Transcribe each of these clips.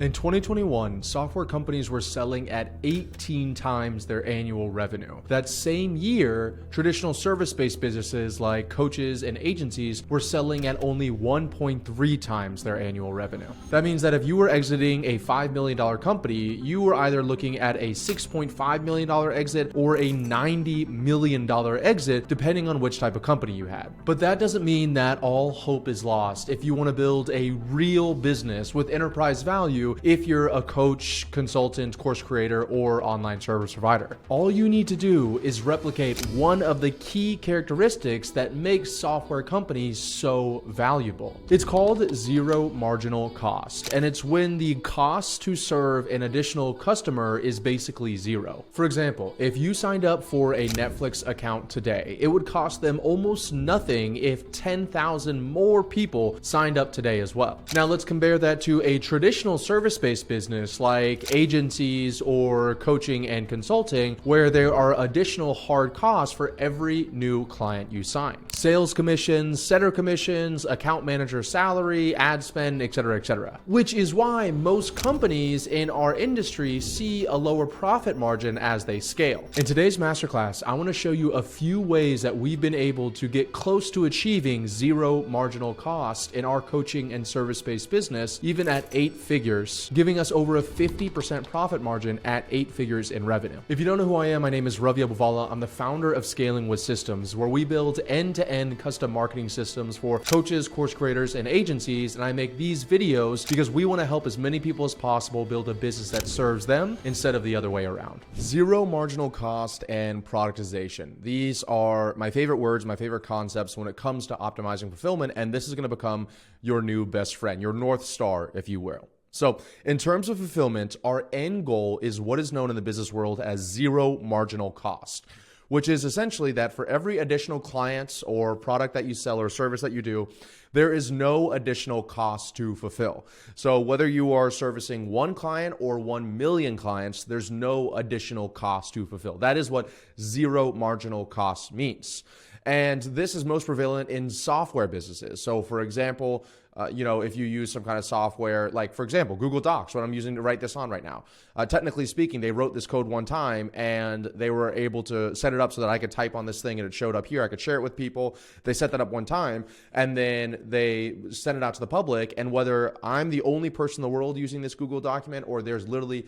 In 2021, software companies were selling at 18 times their annual revenue. That same year, traditional service-based businesses like coaches and agencies were selling at only 1.3 times their annual revenue. That means that if you were exiting a $5 million company, you were either looking at a $6.5 million exit or a $90 million exit, depending on which type of company you had. But that doesn't mean that all hope is lost if you want to build a real business with enterprise value if you're a coach, consultant, course creator, or online service provider. All you need to do is replicate one of the key characteristics that makes software companies so valuable. It's called zero marginal cost, and it's when the cost to serve an additional customer is basically zero. For example, if you signed up for a Netflix account today, it would cost them almost nothing if 10,000 more people signed up today as well. Now let's compare that to a traditional service-based business like agencies or coaching and consulting, where there are additional hard costs for every new client you sign. Sales commissions, setter commissions, account manager salary, ad spend, etc., etc. Which is why most companies in our industry see a lower profit margin as they scale. In today's masterclass, I want to show you a few ways that we've been able to get close to achieving zero marginal cost in our coaching and service-based business, even at 8 figures, giving us over a 50% profit margin at 8 figures in revenue. If you don't know who I am, my name is Ravi Abuvala. I'm the founder of Scaling with Systems, where we build end-to-end custom marketing systems for coaches, course creators, and agencies. And I make these videos because we want to help as many people as possible build a business that serves them instead of the other way around. Zero marginal cost and productization. These are my favorite words, my favorite concepts when it comes to optimizing fulfillment. And this is going to become your new best friend, your North Star, if you will. So in terms of fulfillment, our end goal is what is known in the business world as zero marginal cost, which is essentially that for every additional client or product that you sell or service that you do, there is no additional cost to fulfill. So whether you are servicing 1 client or 1 million clients, there's no additional cost to fulfill. That is what zero marginal cost means. And this is most prevalent in software businesses. So for example, if you use some kind of software, like for example, Google Docs, what I'm using to write this on right now. Technically speaking, they wrote this code one time and they were able to set it up so that I could type on this thing and it showed up here. I could share it with people. They set that up one time and then they sent it out to the public. And whether I'm the only person in the world using this Google document or there's literally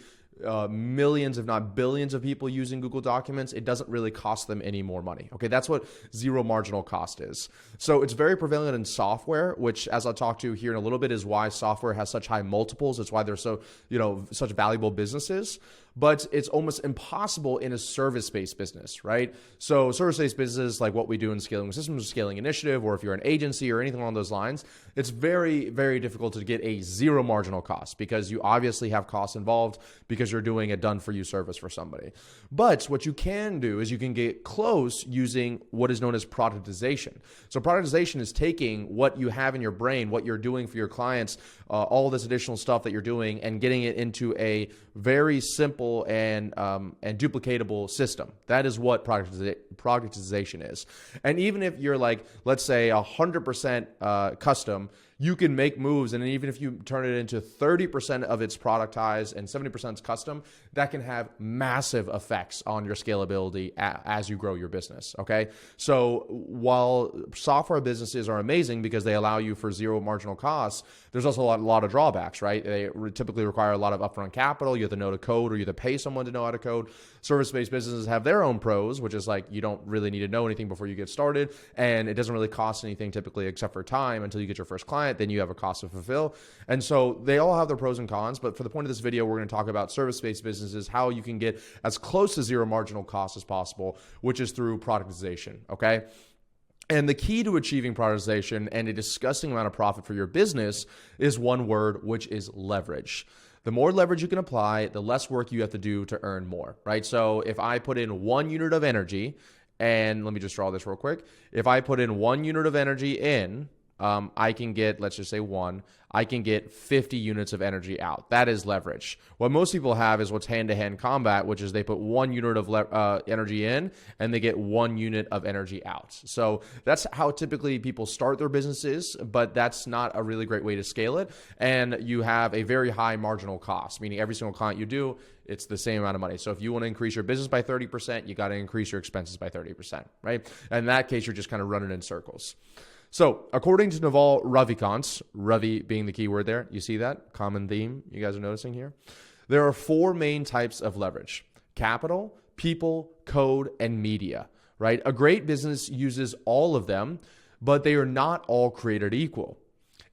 millions, if not billions of people using Google Documents, it doesn't really cost them any more money. Okay, that's what zero marginal cost is. So it's very prevalent in software, which as I'll talk to here in a little bit is why software has such high multiples. It's why they're so, such valuable businesses. But it's almost impossible in a service-based business, right? So service-based businesses like what we do in Scaling with Systems, Scaling Initiative, or if you're an agency or anything along those lines, it's very, very difficult to get a zero marginal cost because you obviously have costs involved because you're doing a done-for-you service for somebody. But what you can do is you can get close using what is known as productization. So productization is taking what you have in your brain, what you're doing for your clients, all this additional stuff that you're doing and getting it into a very simple and duplicatable system. That is what productization is. And even if you're like, let's say 100% custom, you can make moves. And even if you turn it into 30% of it's productized and 70% is custom, that can have massive effects on your scalability as you grow your business. Okay. So while software businesses are amazing because they allow you for zero marginal costs, there's also a lot of drawbacks, right? They typically require a lot of upfront capital. You have to know to code or you have to pay someone to know how to code. Service-based businesses have their own pros, which is like you don't really need to know anything before you get started. And it doesn't really cost anything typically except for time until you get your first client. Then you have a cost to fulfill. And so they all have their pros and cons. But for the point of this video, we're going to talk about service-based businesses, how you can get as close to zero marginal cost as possible, which is through productization. Okay. And the key to achieving productization and a disgusting amount of profit for your business is one word, which is leverage. The more leverage you can apply, the less work you have to do to earn more, right? So if I put in 1 unit of energy, and let me just draw this real quick. If I put in 1 unit of energy in, I can get, let's just say one, I can get 50 units of energy out. That is leverage. What most people have is what's hand-to-hand combat, which is they put 1 unit of energy in and they get 1 unit of energy out. So that's how typically people start their businesses, but that's not a really great way to scale it. And you have a very high marginal cost, meaning every single client you do, it's the same amount of money. So if you want to increase your business by 30%, you got to increase your expenses by 30%, right? In that case, you're just kind of running in circles. So according to Naval Ravikant, Ravi being the key word there, you see that common theme you guys are noticing here? There are 4 main types of leverage: capital, people, code, and media, right? A great business uses all of them, but they are not all created equal.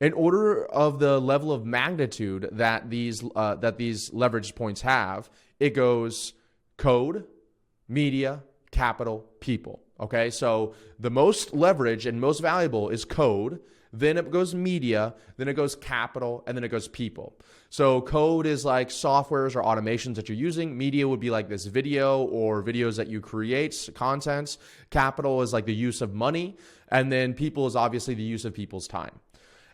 In order of the level of magnitude that these leverage points have, it goes code, media, capital, people. Okay, so the most leverage and most valuable is code, then it goes media, then it goes capital, and then it goes people. So code is like softwares or automations that you're using. Media would be like this video or videos that you create, contents. Capital is like the use of money. And then people is obviously the use of people's time.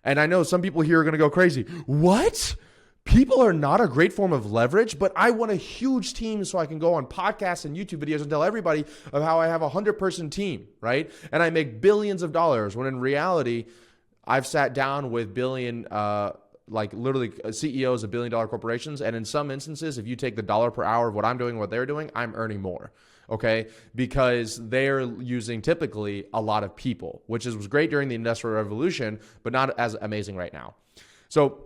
And I know some people here are going to go crazy. What? People are not a great form of leverage, but I want a huge team so I can go on podcasts and YouTube videos and tell everybody of how I have a 100-person team, right? And I make billions of dollars, when in reality, I've sat down with literally CEOs of billion-dollar corporations, and in some instances, if you take the dollar per hour of what I'm doing, what they're doing, I'm earning more, okay? Because they're using typically a lot of people, which was great during the Industrial Revolution, but not as amazing right now. So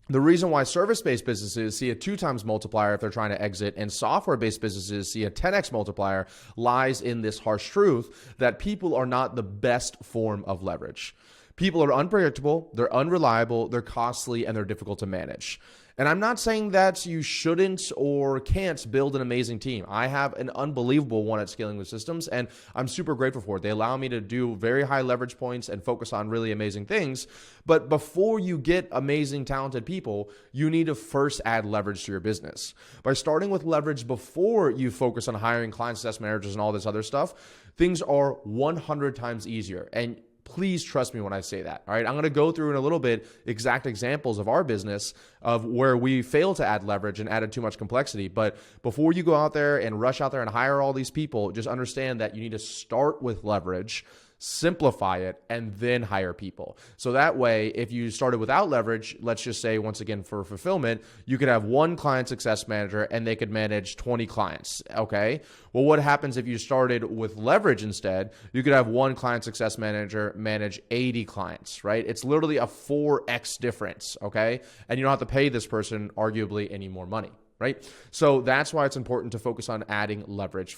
the reason why service-based businesses see a 2 times multiplier if they're trying to exit and software-based businesses see a 10x multiplier lies in this harsh truth that people are not the best form of leverage. People are unpredictable, they're unreliable, they're costly, and they're difficult to manage. And I'm not saying that you shouldn't or can't build an amazing team. I have an unbelievable one at Scaling with Systems, and I'm super grateful for it. They allow me to do very high leverage points and focus on really amazing things. But before you get amazing, talented people, you need to first add leverage to your business. By starting with leverage before you focus on hiring client success managers and all this other stuff, things are 100 times easier. And please trust me when I say that. All right. I'm going to go through in a little bit exact examples of our business of where we failed to add leverage and added too much complexity. But before you go out there and rush out there and hire all these people, just understand that you need to start with leverage, simplify it, and then hire people. So that way, if you started without leverage, let's just say, once again, for fulfillment, you could have 1 client success manager and they could manage 20 clients. Okay. Well, what happens if you started with leverage instead? You could have 1 client success manager manage 80 clients, right? It's literally a 4x difference. Okay. And you don't have to pay this person arguably any more money, right? So that's why it's important to focus on adding leverage.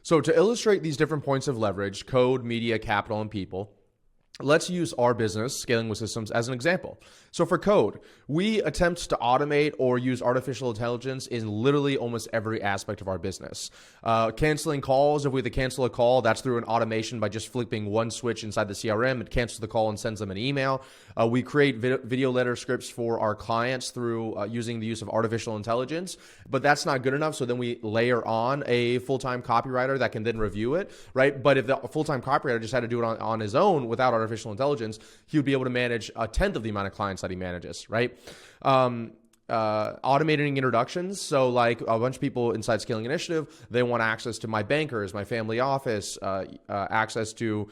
So to illustrate these different points of leverage, code, media, capital, and people, let's use our business, Scaling with Systems, as an example. So for code, we attempt to automate or use artificial intelligence in literally almost every aspect of our business. Canceling calls, if we have to cancel a call, that's through an automation by just flipping one switch inside the CRM. It cancels the call and sends them an email. We create video letter scripts for our clients through using the use of artificial intelligence, but that's not good enough. So then we layer on a full-time copywriter that can then review it, right? But if the full-time copywriter just had to do it on his own without artificial intelligence, he would be able to manage a 10th of the amount of clients that he manages, right? Automating introductions. So like a bunch of people inside Scaling Initiative, they want access to my bankers, my family office, access to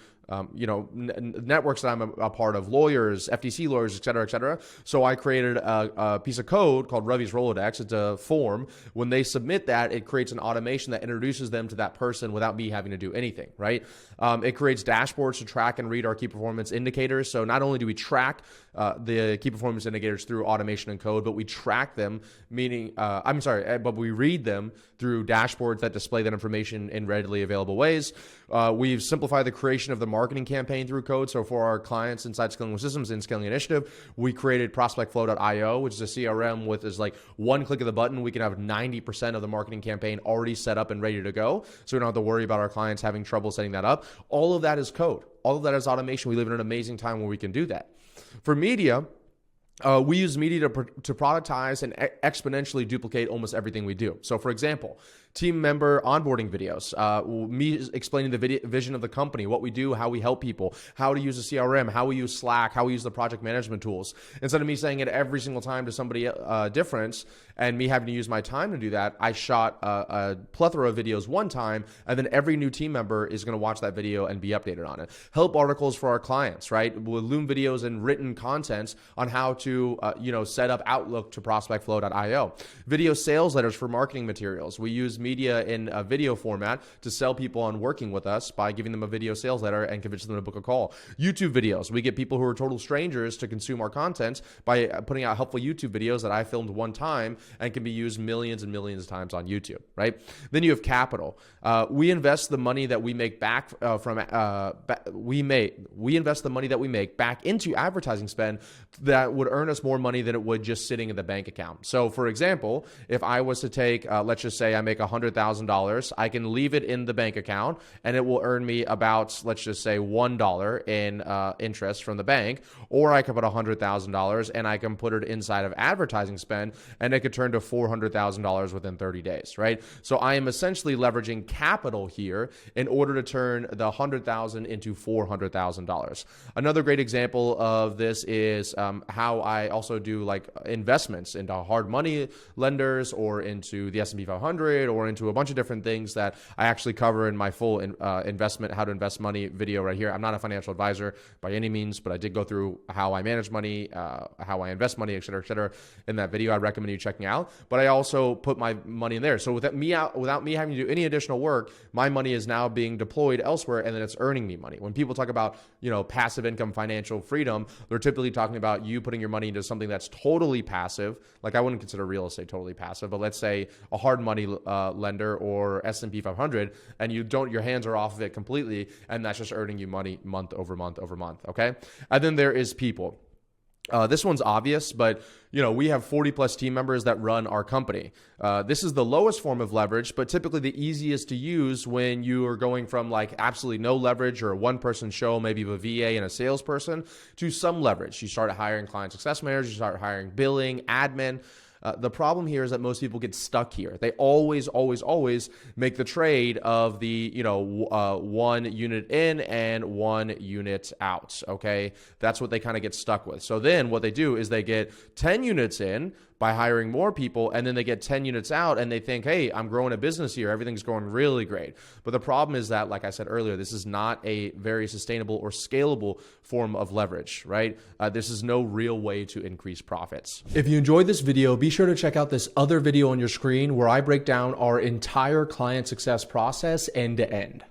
networks that I'm a part of, lawyers, FTC lawyers, et cetera, et cetera. So I created a piece of code called Ravi's Rolodex. It's a form. When they submit that, it creates an automation that introduces them to that person without me having to do anything, right? It creates dashboards to track and read our key performance indicators. So not only do we track the key performance indicators through automation and code, but we track them, but we read them through dashboards that display that information in readily available ways. We've simplified the creation of the marketing campaign through code. So for our clients inside Scaling with Systems and Scaling Initiative, we created prospectflow.io, which is a CRM with is like one click of the button. We can have 90% of the marketing campaign already set up and ready to go. So we don't have to worry about our clients having trouble setting that up. All of that is code. All of that is automation. We live in an amazing time where we can do that. For media, We use media to productize and exponentially duplicate almost everything we do. So for example, team member onboarding videos, me explaining the vision of the company, what we do, how we help people, how to use a CRM, how we use Slack, how we use the project management tools. Instead of me saying it every single time to somebody different and me having to use my time to do that, I shot a plethora of videos one time, and then every new team member is going to watch that video and be updated on it. Help articles for our clients, right? With Loom videos and written content on how to set up Outlook to prospectflow.io. Video sales letters for marketing materials. We use media in a video format to sell people on working with us by giving them a video sales letter and convincing them to book a call. YouTube videos. We get people who are total strangers to consume our content by putting out helpful YouTube videos that I filmed one time and can be used millions and millions of times on YouTube, right? Then you have capital. We invest the money that we make back we invest the money that we make back into advertising spend that would earn us more money than it would just sitting in the bank account. So for example, if I was to take, let's just say I make $100,000, I can leave it in the bank account and it will earn me about, let's just say $1 in interest from the bank, or I could put $100,000 and I can put it inside of advertising spend and it could turn to $400,000 within 30 days, right? So I am essentially leveraging capital here in order to turn the $100,000 into $400,000. Another great example of this is how I also do like investments into hard money lenders or into the S&P 500 or into a bunch of different things that I actually cover in my full investment, how to invest money video right here. I'm not a financial advisor by any means, but I did go through how I manage money, how I invest money, et cetera, in that video. I recommend you checking out, but I also put my money in there. So without me having to do any additional work, my money is now being deployed elsewhere and then it's earning me money. When people talk about, passive income, financial freedom, they're typically talking about you putting your money into something that's totally passive. Like I wouldn't consider real estate totally passive, but let's say a hard money lender or S&P 500, and your hands are off of it completely, and that's just earning you money month over month over month. Okay. And then there is people. This one's obvious, but we have 40 plus team members that run our company. This is the lowest form of leverage, but typically the easiest to use when you are going from like absolutely no leverage or a one-person show, maybe a VA and a salesperson, to some leverage. You start hiring client success managers, you start hiring billing, admin. The problem here is that most people get stuck here. They always make the trade of the, 1 unit in and 1 unit out. Okay. That's what they kind of get stuck with. So then what they do is they get 10 units in by hiring more people, and then they get 10 units out and they think, hey, I'm growing a business here. Everything's going really great. But the problem is that, like I said earlier, this is not a very sustainable or scalable form of leverage, right? This is no real way to increase profits. If you enjoyed this video, be sure to check out this other video on your screen where I break down our entire client success process end to end.